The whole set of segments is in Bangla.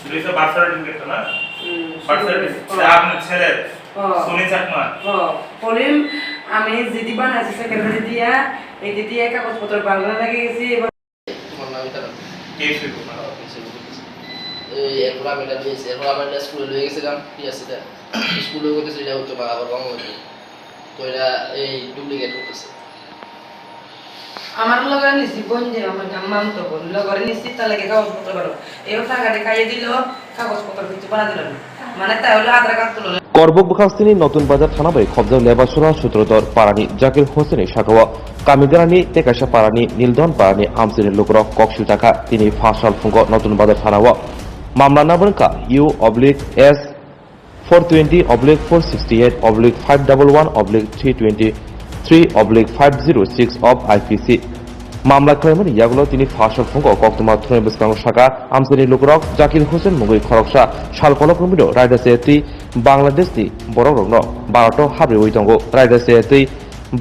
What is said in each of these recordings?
সুরিসা বার্থ সার্টিফিকেট না বার্থ সার্টিফিকেট আপনার ছেলের সোনি চাকমা কলিম আমি জিডি বানাইছি সেকেন্ডারি দিয়া এই দিয়া কাগজপত্র বাংলা লাগে গেছি এবার তোমার নাম এটা কে শুরু এই এরপর আমি এটা দিয়েছি এরপর আমি এটা স্কুলে লয়ে গেছিলাম পিএসসিটা স্কুলে করতেছি এটা হতো আবার বাংলাতে তো এটা এই ডুপ্লিকেট করতেছে আমার লগা নিছি বন্ধে আমার জাম্মাম তো বল লগরে নিছি তা লাগে কাগজপত্র বানো এই টাকাটা খাইয়ে দিল কাগজপত্র কিছু বানা দিল মানে তাহলে আধার কার্ড তুলো করবুকখাস্তিনী নতুন বাজার থানাবাই খবজা লেবাসরা সূত্রধর পারানি জাকির হোসেনের শাখাওয়া কামিগারানি তেকাশা পারানি নীলদন পারানি আমসিনের লোকরক ককশু টাকা তিনি ফাঁসাল ফুঙ্গ নতুন বাজার থানাওয়া মামলা নাবরকা U/S 420/511/511/323/506 of IPC মামলা ক্রাইমের ইয়াগুলো তিনি ফাঁসাল ফুঙ্গ কক্তমা থুনে বেসকাং শাখা আমসিনের লোকরক জাকির হোসেন মুগৈ খরকসা সালকলক রমিড রাইডাসেতি বাংলাদেশনি বরং 12 हाब्रे उइतंगो रायदासेति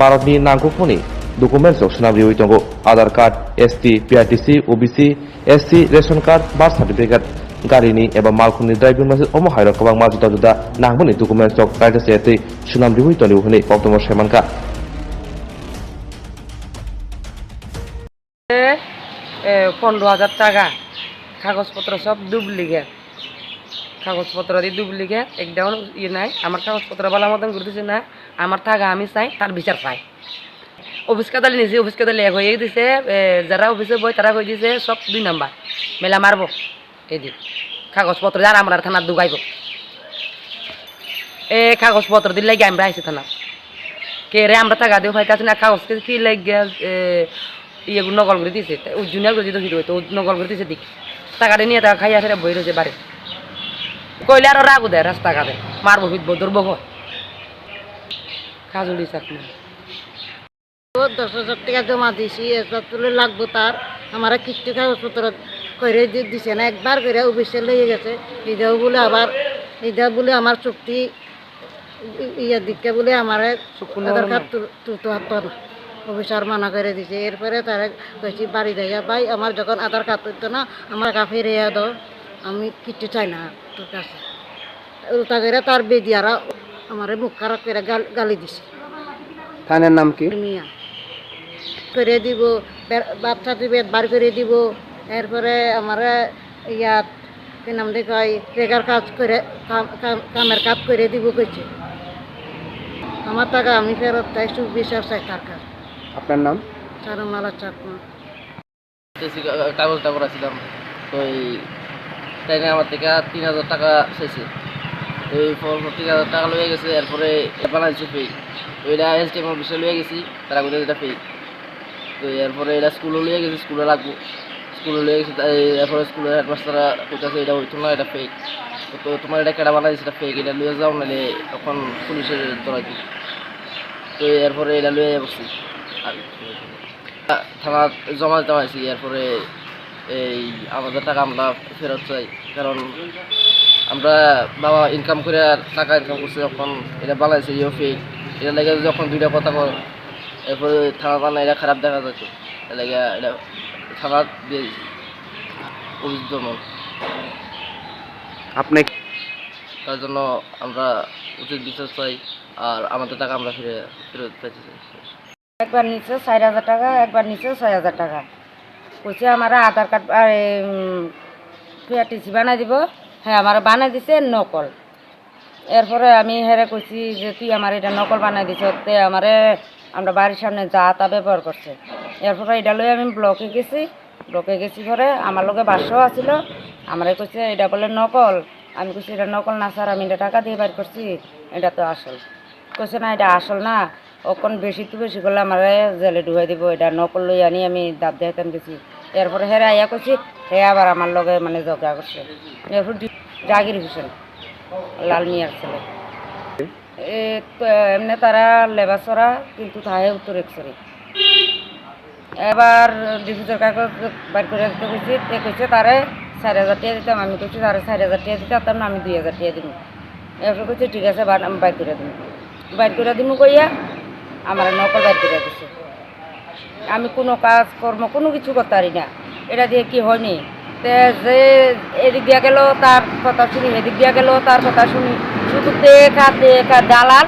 भारतनि नांगौखनि डकुमेन्ट्स Swnamwi उइतंगो Aadhaar card ST PRTC OBC SC ration card birth certificate गारिनि एबा मालखुनि ड्राइभिं लाइसेन्स अमो हायरक गोबां माल जुदा जुदा नांगौनि डकुमेन्ट्स रायदासेति Swnamwi उइतंगो हनै कक्तम सेमानका 15,000 টাকা কাগজপত্র সব ডুপ্লিকেট কাগজপত্র দিয়ে ডুপ্লিকেট একদম ইয়ে নাই আমার কাগজপত্র বলার মতন করতেছে না আমার টাকা আমি চাই তার বিচার চাই অফিস কাদালি নিজে অফিস কাদালি এক হয়ে দিছে যারা অফিসে বই তারা কই দিছে সব 2 নাম্বার মেলা মারব এদি কাগজপত্র যারা আমরা থানার দুগাইব কাগজপত্র দিলে লাগে আমরা আইছি থানা কে রে আমরা টাকা দিও পাইতাছি না কাগজ কি লাগে ইয়েগুলো নকল করে দিয়েছে জুনিয়র করে দিতে হইতো নকল করে দিয়েছে দিক টাকাটা নিয়ে টাকা খাইয়া ফেরে বই রয়েছে বাড়ি কইলে আরো রাগু দেয় রাস্তাঘাটে মারবো ফিরবো ধরবো কাজুলি চাকমা 10,000 টাকা জমা দিছি এসব তুলে লাগবো তার আমার কিস্তি কাগজপত্র করে দিছে না একবার করে অফিসে লইয়ে গেছে এটাও বলে আবার এটা বলে আমার চুক্তি ইয়ে দিকে বলে আমার আধার কার্ড তুলতে পারতো না অফিসার মানা করে দিছে এরপরে তারা কইছি বাড়ি দেয়া ভাই আমার যখন আধার কার্ড তুলতো না আমার টাকা ফিরে দাও আমি কিচ্ছু চাই না তোর কাছে উল্টা করে তার বেদিয়ারা আমার মুখ খারাপ করে গালি দিছে থানার নাম কি মিয়া করে দিব বার্থ সার্টিফিকেট বার করে দিব এরপরে আমার ইয়াত কি নাম দিয়ে কয় রেগার কাজ করে কামের কাজ করে দিব কইছে আমার টাকা আমি ফেরত চাই সুবিচার চাই তার কাজ আপনার নাম চারমালা চাকমা কাগজটা করাছিলাম তো এই তাইনে আমার থেকে 3,000 টাকা চাইছে এই 3,000 টাকা লয়ে গেছে এরপরে বানাইছে ফেক ওইটা SDM অফিসে লয়ে গেছি তারা কোথায় যেটা ফেক তো এরপরে এটা স্কুলে লয়ে গেছি স্কুলে লাগবো স্কুলে লয়ে গেছি এরপরে স্কুলের হেডমাস্টাররা কোথাছে এটা হইতো না এটা ফেক তো তোমার এটা কেটা বানাইছে এটা ফেক এটা লয়ে যাও নাহলে তখন পুলিশের ধরা দিই তো এরপরে এটা লয়ে যাচ্ছি আর থানা জমা দিতে পারছি এরপরে এই আমাদের টাকা আমরা ফেরত চাই কারণ আমরা বাবা ইনকাম করে টাকা ইনকাম করছি যখন এটা বানাইছে ইয়ে ফেক এটা লেগে যখন দুইটা কথা কর এরপরে থানা বানা এটা খারাপ দেখা যেত এটা লেগে এটা থানা দিয়ে দিয়েছি অভিযুক্ত নন আপনি তার জন্য আমরা উচিত বিচার চাই আর আমাদের টাকা আমরা ফেরত পেতে চাই একবার নিচে 4,000 টাকা একবার নিচে 6,000 টাকা কইছে আমার আধার কার্ড PRTC বানাই দিব হ্যাঁ আমার বানাই দিছে নকল এরপরে আমি হেরে কইছি যে তুই আমার এটা নকল বানাই দিছ তে আমারে আমরা বাড়ির সামনে যা তা ব্যবহার করছে এরপরে এটা লই আমি ব্লকে গেছি পরে আমার লগে 500 আছিল আমারে কইছে এটা বলে নকল আমি কইছি এটা নকল না স্যার আমি এটা টাকা দিয়ে বাইর করছি এটা তো আসল কইছে না এটা আসল না ওখন বেশি করলে আমার জেলে ঢুকাই দিব এটা নকল লই আনি আমি দাব দেখাতাম গেছি এরপরে হেরে আইয়া করছি হে আবার আমার লগে মানে ঝগড়া করছে এরপর জাকির হোসেন লাল মিয়ার ছেলে এমনি তারা লেবাসরা কিন্তু তাহে উত্তর এক্সরে এবার ডিফিউজের কাগজ বাইর করে দিতে কইছি তে কইছে তারে 4,000 টাকা দিতাম আমি কইছি তারে 4,000 টাকা দিতাম না আমি 2,000 টাকা দিব এরপর কইছে ঠিক আছে আমি বাইর করে দিব কইয়া আমার নকল বাইর করে দিছে আমি কোনো কাজ কর্ম কোনো কিছু করতে পারি না এটা দিয়ে কি হয়নি যে এদিক দিয়া গেল তার কথা শুনি, এদিক দিয়া গেল তার কথা শুনি, শুধু দেখা দালাল,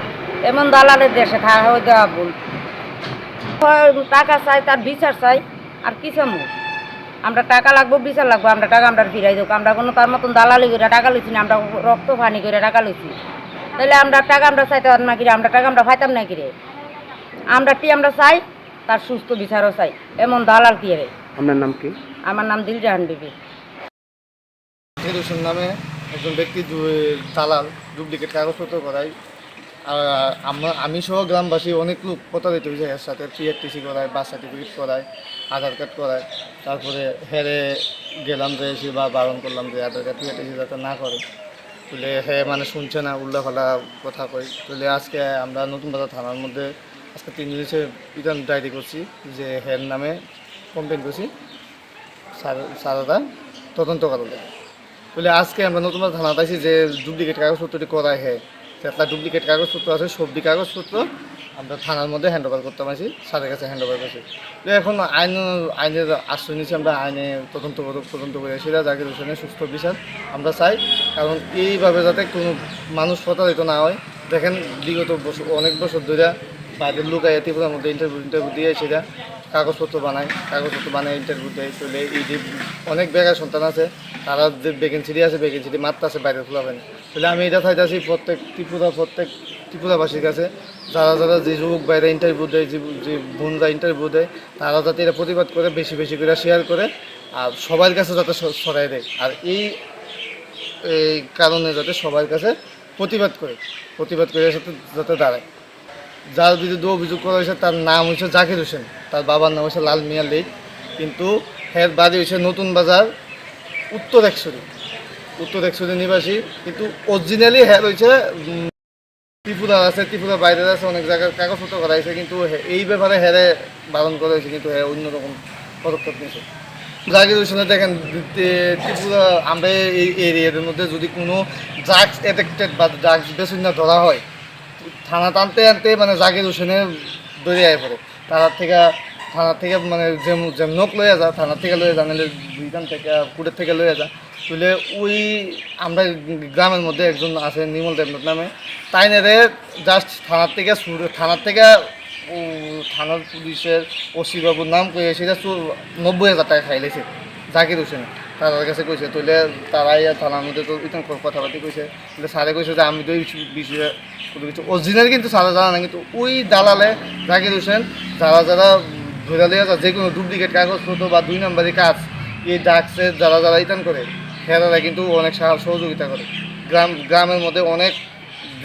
এমন দালালের দেশে খাওয়া দেওয়া ভুল। টাকা চাই, তার বিচার চাই, আর কি চামু? আমরা টাকা লাগবো, বিচার লাগবো, আমরা টাকা আমরা ফিরাই দেবো। আমরা কোনো তার মতন দালালি করে টাকা লইছি না, আমরা রক্ত পানি করে টাকা লইছি। তাহলে আমরা টাকা আমরা চাইতে পারতাম না কিরে, আমরা টাকা আমরা পাইতাম না কিরে। আমরা চাই, তার সুস্থ বিচারও চাই, এমন দালাল কি রে। আপনার নাম কি? আমার নাম দিলজাহান বিবি। জাকির নামে একজন ব্যক্তি দালাল ডুপ্লিকেট কাগজপত্র করায়। আমি সহ গ্রামবাসী অনেক লোক প্রতারিত হয়েছে এর সাথে। PRTC করায়, বার্থ সার্টিফিকেট করায়, আধার কার্ড করায়। তারপরে হেরে গেলাম যে এসে বা বারণ করলাম যে আধার কার্ড PRTC যাতে না করে। তাহলে হ্যাঁ মানে শুনছে না, উল্লাফালা কথা কই। তাহলে আজকে আমরা নতুন বাজার থানার মধ্যে আজকে 3 দিন রিটার্ন ডায়েরি করছি যে হের নামে কমপ্লেন করছি সারাটা তদন্ত করার লাগে। বলে আজকে আমরা নতুন থানা পাইছি যে ডুপ্লিকেট কাগজপত্রটি করায় হ্যাঁ, একটা ডুপ্লিকেট কাগজপত্র আছে, সবজি কাগজপত্র আমরা থানার মধ্যে হ্যান্ড ওভার করতে পারছি, স্যারের কাছে হ্যান্ড ওভার করছি। তো এখন আইনের আশ্রয় নিচ্ছি আমরা, আইনে তদন্ত করে সেটা জাকির হোসেনের সুস্থ বিচার আমরা চাই। কারণ এইভাবে যাতে কোনো মানুষ প্রতারিত না হয়। দেখেন বিগত অনেক বছর ধরে বাইরের লোক ত্রিপুরার মধ্যে ইন্টারভিউ দিয়ে সেটা কাগজপত্র বানায় ইন্টারভিউ দেয়। চলে এই যে অনেক বেকার সন্তান আছে, তারা যে ভ্যাকেন্সিটি আছে ভ্যাকেন্সিটি মাত্রা আছে, বাইরে খোলা হয় না। তাহলে আমি এটা চাইতেছি প্রত্যেক ত্রিপুরাবাসীর কাছে, যারা যে যুবক বাইরে ইন্টারভিউ দেয়, যে বোনরা ইন্টারভিউ দেয়, তারা যাতে এটা প্রতিবাদ করে, বেশি করে শেয়ার করে, আর সবার কাছে যাতে ছড়াই দেয়। আর এই কারণে যাতে সবার কাছে প্রতিবাদ করে যাতে দাঁড়ায়। যার বিরুদ্ধে অভিযোগ করা হয়েছে তার নাম হচ্ছে জাকির হোসেন, তার বাবার নাম হচ্ছে লাল মিয়া লেক, কিন্তু হের বাড়ি হচ্ছে নতুন বাজার উত্তর একশোরি নিবাসী। কিন্তু অরিজিনালি হের হয়েছে ত্রিপুরার বাইরে আছে, অনেক জায়গায় কাগজপত্র করা হয়েছে, কিন্তু এই ব্যাপারে হেরে বারণ করা হয়েছে, কিন্তু হ্যাঁ অন্যরকম পদক্ষেপ নিয়েছে। জাকির হোসেনে দেখেন ত্রিপুরা আমরা এই এরিয়ার মধ্যে যদি কোনো ড্রাগস অ্যাডিক্টেড বা ড্রাগস বেসুন্না ধরা হয়, থানা টানতে মানে জাকির হোসেনের দৌড়ে আয় পড়ে। থানার থেকে মানে যেমনক লইয়া যা, থানার থেকে লইয়া যা, নাহলে বিধান থেকে কোর্টের থেকে লইয়া যা। তুলে ওই আমরা গ্রামের মধ্যে একজন আছে নির্মল দেবনাথ নামে, তাই নেড়ে জাস্ট থানার পুলিশের ওসি বাবুর নাম করে সেটা 90,000 টাকা খাইলেছে জাকির হোসেন। তাদের কাছে কইছে, তুলে তারাই থানার মধ্যে তো ইতান কথাবার্তা কইছে। তাহলে স্যারে কইছে যে আমি তো এই বিষয়ে কোনো কিছু অরিজিনাল কিন্তু সারা জানা না, কিন্তু ওই দালালে জাকির হোসেন যারা ধরে লিয়া যে কোনো ডুপ্লিকেট কাগজপত্র বা 2 নম্বরই কাজ এই ড্রাগসের যারা ইতান করে, হেরারা কিন্তু অনেক সহযোগিতা করে। গ্রামের মধ্যে অনেক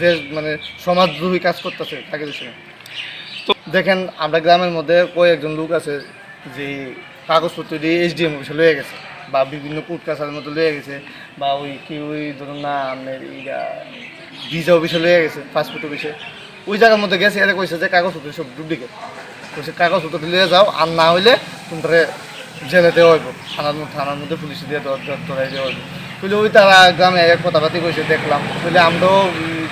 দেশ মানে সমাজদ্রোহী কাজ করতেছে জাকির হোসেন। দেখেন আমরা গ্রামের মধ্যে কয়েকজন লোক আছে যে কাগজপত্র দিয়ে SDM অফিসে লয়ে গেছে, বা বিভিন্ন কোর্ট কাছারির মতো লয়ে গেছে, বা ওই ধরুন না আপনার ভিসা অফিসে লয়ে গেছে, পাসপোর্ট অফিসে, ওই জায়গার মধ্যে গেছে। এরা কইছে যে কাগজপত্র সব ডুপ্লিকেট, কইছে কাগজপত্র লিয়ে যাও, আর না হইলে তোমরা জেলে দেওয়া হইব, থানার মধ্যে পুলিশে দিয়ে ধরাই দেওয়া হইব। তাহলে ওই তারা গ্রামে এক কথাবার্তি কইছে দেখলাম। তাহলে আমরাও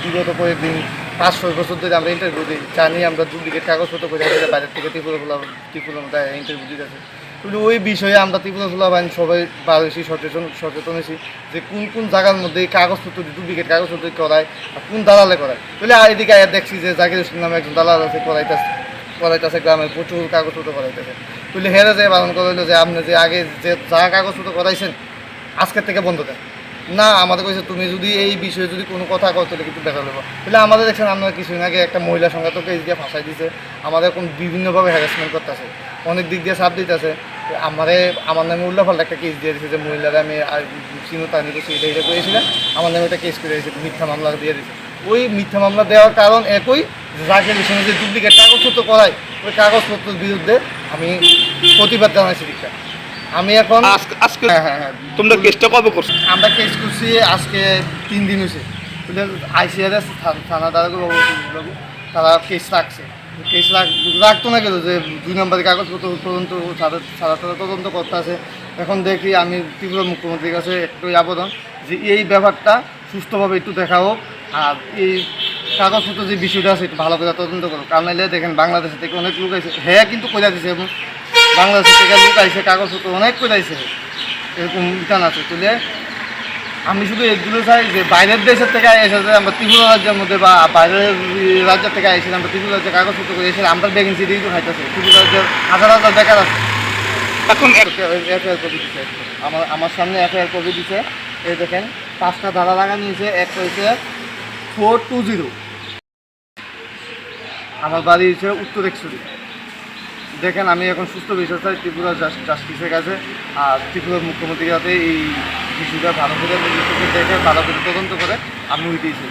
বিগত কয়েকদিন 5-6 বছর ধরে আমরা ইন্টারভিউ দিই, জানি আমরা ডুপ্লিকেট কাগজপত্র করে বাইরের থেকে ত্রিপুরা মধ্যে ইন্টারভিউ দিতেছে। কিন্তু ওই বিষয়ে আমরা ত্রিপুরা বাহিনী সবাই বেশি সচেতন হয়েছি যে কোন জায়গার মধ্যে কাগজপত্র ডুপ্লিকেট কাগজপত্র করায় আর কোন দালালে করায়। তাহলে এদিকে দেখছি যে জাকির হোসেন নামে একজন দালাল আছে, করাইতেছে গ্রামে প্রচুর কাগজপত্র করাইতেছে। তাহলে হেরে যে বারণ করাইলো যে আপনি যে আগে যে যা কাগজপত্র করাইছেন আজকের থেকে বন্ধ দেন না। আমাদের কইছে তুমি যদি এই বিষয়ে যদি কোনো কথা কর তাহলে কিন্তু দেখা দেবো। তাহলে আমাদের দেখছেন আপনারা কিছুদিন আগে একটা মহিলা সংঘাত কেস দিয়ে ফাঁসাই দিয়েছে, আমাদের এখন বিভিন্নভাবে হ্যারাসমেন্ট করতেছে, অনেক দিক দিয়ে চাপ দিতেছে। আমার নামে উল্লাফাল্টা একটা কেস দিয়ে দিয়েছে যে মহিলারা আমি চিনতানি করছি, এটা করেছিলাম, আমার নামে একটা কেস করে দিয়েছে, মিথ্যা মামলা দিয়ে দিয়েছে। ওই মিথ্যা মামলা দেওয়ার কারণ একই, জাকির হোসেনের যে ডুপ্লিকেট কাগজপত্র করায় ওই কাগজপত্রের বিরুদ্ধে আমি প্রতিবাদ জানাইছি। দীক্ষা আমি এখন হ্যাঁ তোমরা কেসটা কবে করছো? আমরা কেস করছি আজকে 3 দিন হয়েছে। ICRS থানা দ্বারা তারা কেস রাখছে, কেস রাখতো না গেল যে 2 নম্বরের কাগজপত্র তদন্ত সারা তদন্ত করতে আছে। এখন দেখি আমি ত্রিপুরা মুখ্যমন্ত্রীর কাছে একটু আবেদন যে এই ব্যাপারটা সুস্থভাবে একটু দেখা হোক, আর এই কাগজপত্র যে বিষয়টা আছে একটু ভালো করে তদন্ত করো। কারণ নাহলে দেখেন বাংলাদেশ থেকে অনেক লোক আছে, হ্যাঁ কিন্তু কইরা দিছে, এবং বাংলাদেশ থেকে লোক আইসে কাগজপত্র অনেক কইরা দিছে, এরকম বিধান আছে। তুলে আমি শুধু এগুলো চাই যে বাইরের দেশের থেকে এসেছে আমরা ত্রিপুরা রাজ্যের মধ্যে বা বাইরের রাজ্যের থেকে এসেছি আমরা ত্রিপুরা রাজ্যে কাগজপত্র করে এসে আমরা ভ্যাকেন্সি দিয়ে খাইতেছে। ত্রিপুরা রাজ্যের হাজার হাজার বেকার আছে। এখন এফআইআর কপি দিচ্ছে, আমার সামনে এফআইআর কপি দিচ্ছে। এই দেখেন 5টা ধারা লাগা নিয়েছে। একটা হচ্ছে 420। আমার বাড়ি হচ্ছে উত্তর একশুরি। দেখেন আমি এখন সুস্থ বিচার চাই ত্রিপুরা জাস্টিসের কাছে। আর ত্রিপুরার মুখ্যমন্ত্রীর কাছে এই বিষয়টা ভালো করে দেখে ভালো করে তদন্ত করে আমি উইতেছি।